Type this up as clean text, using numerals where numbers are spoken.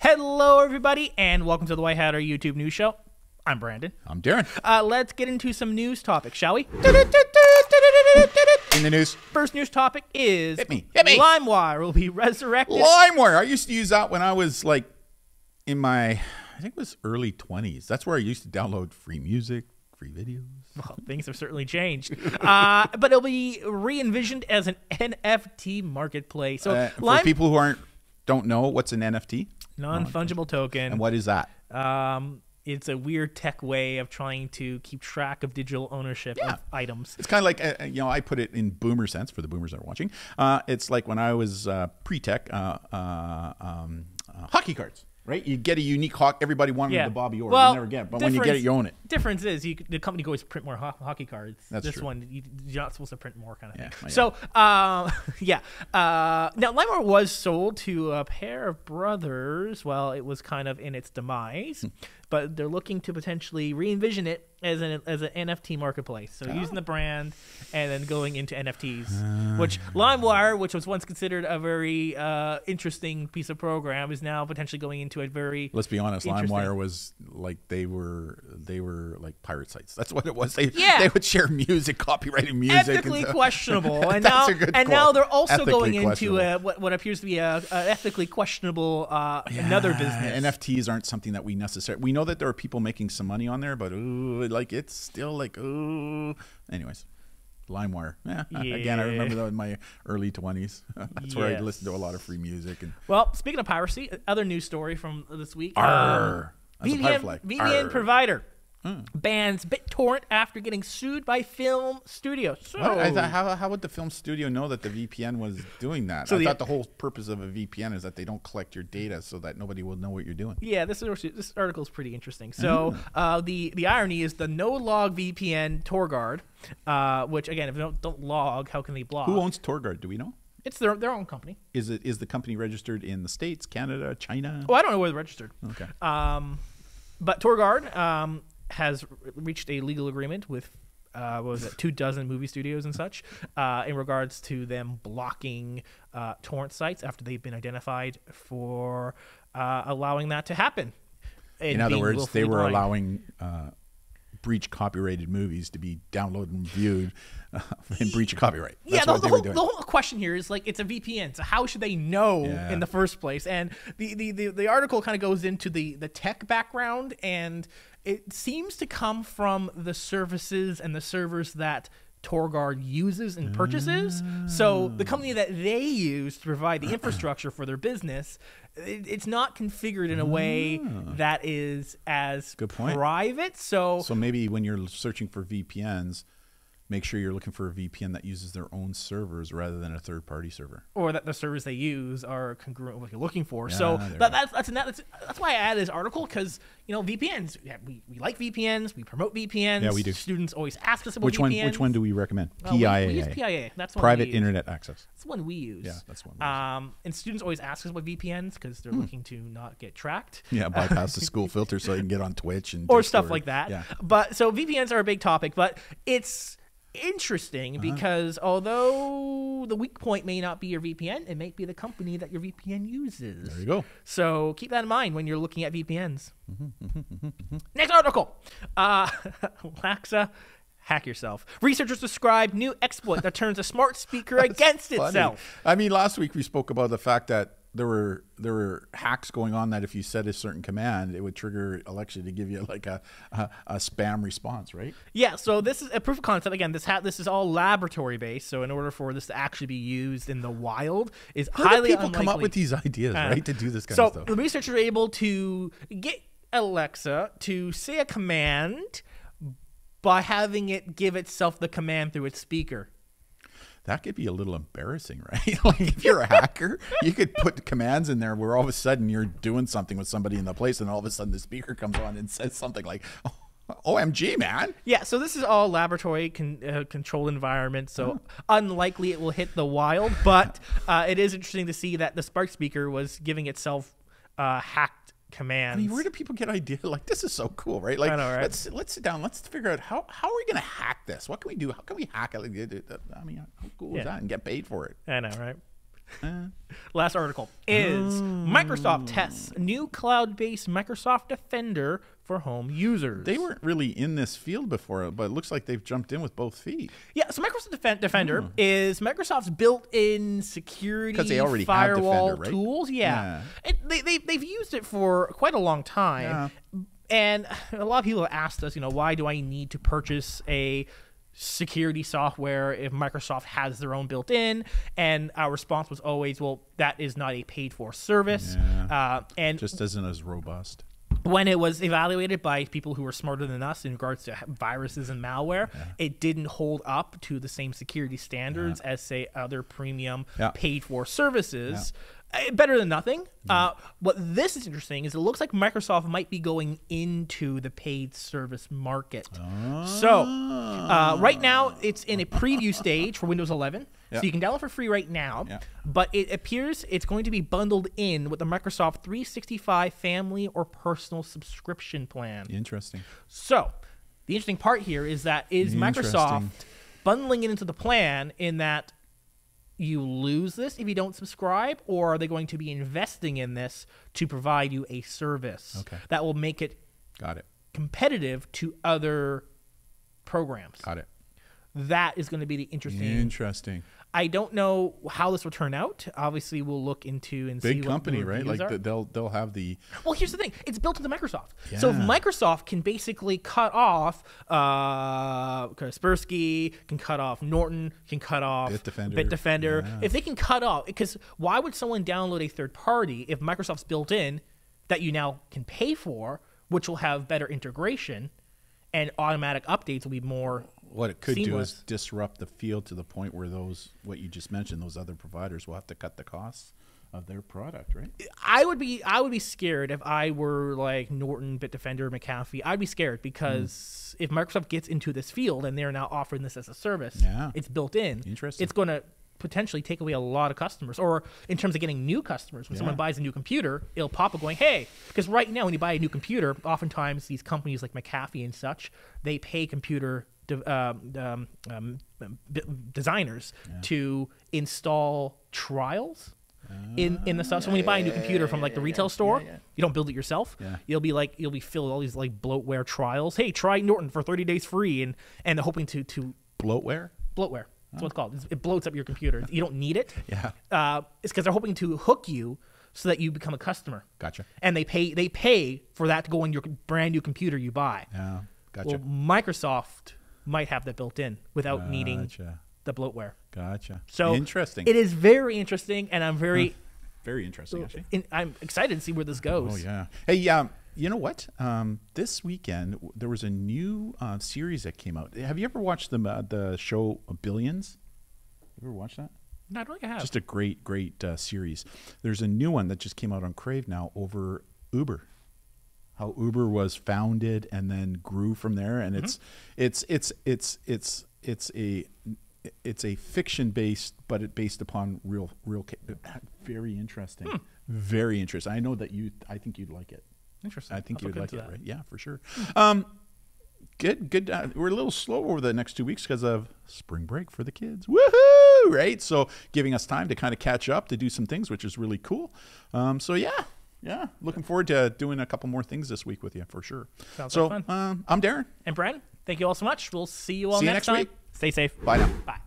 Hello, everybody, and welcome to the White Hatter YouTube News Show. I'm Brandon. I'm Darren. Let's get into some news topics, shall we? In the news. First news topic is Hit me. LimeWire will be resurrected. LimeWire. I used to use that when I was like in my, I think it was early 20s. That's where I used to download free music, free videos. Well, things have certainly changed. But it'll be re-envisioned as an NFT marketplace. So for people who don't know, what's an NFT? Non-fungible token. And what is that? It's a weird tech way of trying to keep track of digital ownership of items. It's kind of like, I put it in boomer sense for the boomers that are watching. It's like when I was pre-tech, hockey cards. Right, you get a unique hawk. Everybody wanted the Bobby Orr. Well, you never get it, but when you get it, you own it. Difference is the company can always print more hockey cards. That's this true. one you're not supposed to print more, kind of thing. Yeah. So now LimeWire was sold to a pair of brothers while it was kind of in its demise, but they're looking to potentially re-envision it as an NFT marketplace. So using the brand and then going into NFTs, which LimeWire, which was once considered a very interesting piece of program, is now potentially going into a very Let's be honest, LimeWire was like they were like pirate sites. That's what it was. They would share music, copyrighted music, ethically questionable. And now they're also going into what appears to be a ethically questionable another business. NFTs aren't something that we necessarily. We know that there are people making some money on there, but like it's still like anyways. LimeWire. Again, I remember that in my early 20s. That's where I listened to a lot of free music. And well, speaking of piracy, other news story from this week. That's a pirate flag. VPN provider bans BitTorrent after getting sued by film studios. So, how would the film studio know that the VPN was doing that? I thought the whole purpose of a VPN is that they don't collect your data so that nobody will know what you're doing. Yeah, this article is pretty interesting. So the irony is the no-log VPN TorGuard, which again, if they don't log, how can they blog? Who owns TorGuard? Do we know? It's their own company. Is the company registered in the States, Canada, China? Oh, I don't know where they're registered. Okay. But TorGuard has reached a legal agreement with 24 movie studios and such in regards to them blocking torrent sites after they've been identified for allowing that to happen. In other words, they were allowing breach copyrighted movies to be downloaded and viewed in breach of copyright. That's what they were doing. The whole question here is like it's a VPN, so how should they know in the first place? And the article kind of goes into the tech background, and it seems to come from the services and the servers that TorGuard uses and purchases. So the company that they use to provide the infrastructure for their business, it's not configured in a way that is as private. So maybe when you're searching for VPNs, make sure you're looking for a VPN that uses their own servers rather than a third-party server, or that the servers they use are congruent with what you're looking for. So that's why I added this article, because VPNs. Yeah, we like VPNs. We promote VPNs. Yeah, we do. Students always ask us about VPNs. Which one do we recommend? PIA. We use PIA. That's one private internet access. That's one we use. Yeah, that's one. And students always ask us about VPNs because they're looking to not get tracked. Yeah, bypass the school filter so they can get on Twitch and or stuff like that. Yeah. But so VPNs are a big topic, but it's interesting because although the weak point may not be your VPN, it might be the company that your VPN uses. There you go. So keep that in mind when you're looking at VPNs. Next article. Alexa, hack yourself. Researchers describe new exploit that turns a smart speaker against itself. I mean, last week we spoke about the fact that there were hacks going on that if you said a certain command, it would trigger Alexa to give you like a spam response, right? Yeah. So this is a proof of concept. Again, this is all laboratory based. So in order for this to actually be used in the wild, is highly unlikely. How do people come up with these ideas, right, to do this kind of stuff? So the researchers are able to get Alexa to say a command by having it give itself the command through its speaker. That could be a little embarrassing, right? Like if you're a hacker, you could put commands in there where all of a sudden you're doing something with somebody in the place, and all of a sudden the speaker comes on and says something like, OMG, man. Yeah, so this is all laboratory controlled environment, so unlikely it will hit the wild, but it is interesting to see that the Spark speaker was giving itself hacked commands. I mean, where do people get ideas? Like, this is so cool, right? Like, I know, right? let's sit down. Let's figure out how are we going to hack this? What can we do? How can we hack it? I mean, how cool is that? And get paid for it? I know, right? Last article is Microsoft tests new cloud-based Microsoft Defender for home users. They weren't really in this field before, but it looks like they've jumped in with both feet. Yeah, so Microsoft Defender is Microsoft's built-in security They already firewall have Defender, right? tools. Yeah. They've used it for quite a long time. Yeah. And a lot of people have asked us, why do I need to purchase a security software if Microsoft has their own built-in? And our response was always, well, that is not a paid-for service. Yeah. And just isn't as robust. When it was evaluated by people who were smarter than us in regards to viruses and malware, it didn't hold up to the same security standards as, say, other premium paid-for services. Better than nothing. What this is interesting is it looks like Microsoft might be going into the paid service market. So right now it's in a preview stage for Windows 11. So you can download for free right now. But it appears it's going to be bundled in with the Microsoft 365 family or personal subscription plan. Interesting. So the interesting part here is that is Microsoft bundling it into the plan in that you lose this if you don't subscribe, or are they going to be investing in this to provide you a service that will make it competitive to other programs? Got it. That is going to be the interesting. I don't know how this will turn out. Obviously, we'll look into and see big company, right? Like they'll have the. Well, here's the thing: it's built into Microsoft. So if Microsoft can basically cut off Kaspersky, can cut off Norton, can cut off Bitdefender. If they can cut off, because why would someone download a third party if Microsoft's built in that you now can pay for, which will have better integration and automatic updates will be more. What it could do is disrupt the field to the point where what you just mentioned, those other providers will have to cut the costs of their product, right? I would be scared if I were like Norton, Bitdefender, McAfee. I'd be scared because if Microsoft gets into this field and they're now offering this as a service, it's built in. Interesting. It's going to potentially take away a lot of customers, or in terms of getting new customers. When someone buys a new computer, it'll pop up going, hey, because right now when you buy a new computer, oftentimes these companies like McAfee and such, they pay computer designers to install trials in the stuff. So when you buy a new computer from like the retail store, you don't build it yourself. You'll be filled with all these like bloatware trials. Hey, try Norton for 30 days free, and they're hoping to bloatware. That's what it's called. It bloats up your computer. You don't need it. It's because they're hoping to hook you so that you become a customer. Gotcha. And they pay for that to go in your brand new computer you buy. Yeah. Gotcha. Well, Microsoft might have that built in without needing the bloatware. Gotcha. So interesting. It is very interesting, and I'm very interesting. Actually, I'm excited to see where this goes. Oh yeah. Hey, you know what? This weekend there was a new series that came out. Have you ever watched the show Billions? You ever watched that? No, I don't think I have. Just a great series. There's a new one that just came out on Crave now over Uber. How Uber was founded and then grew from there, and it's a fiction based, but it based upon real. Very interesting. Very interesting. I know that I think you'd like it. Interesting. I think you'd like it, right? Yeah, for sure. Good. We're a little slow over the next 2 weeks because of spring break for the kids. Woohoo! Right. So giving us time to kind of catch up, to do some things, which is really cool. So yeah, looking forward to doing a couple more things this week with you for sure. Sounds like fun. I'm Darren. And Brent, thank you all so much. We'll see you all See you next next time. week. Stay safe. Bye now. Bye.